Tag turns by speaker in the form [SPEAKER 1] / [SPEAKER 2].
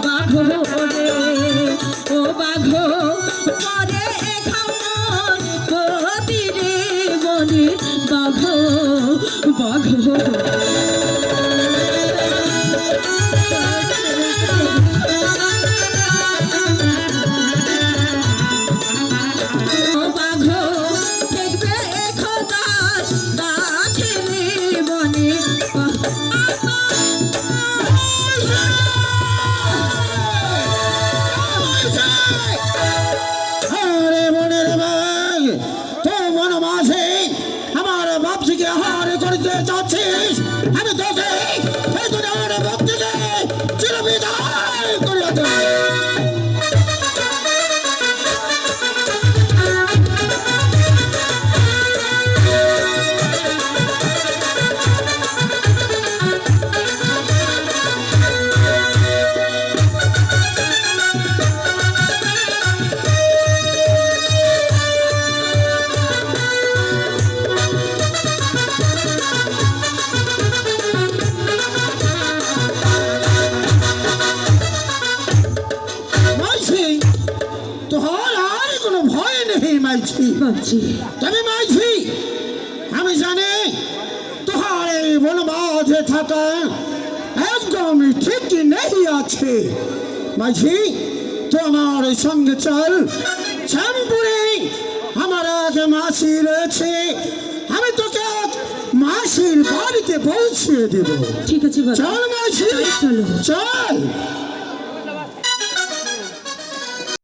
[SPEAKER 1] বাঘ রে ও বাঘ পরে খামন পতি রে বনে বাঘ বাঘ
[SPEAKER 2] আমি তোকে ভক্তিকে চিরবিদায় করিয়া দেব। তবে মাঝি আমি জানি তোহার এই বনবাসে থাকা একদম ঠিক নেই আছে। মাঝি তো আমার সঙ্গে চল, শ্যামপুরে আমার এক মাসি রয়েছে, আমি তোকে মাসির বাড়িতে পৌঁছে দেব।
[SPEAKER 1] ঠিক আছে
[SPEAKER 2] চল মাঝি, চল।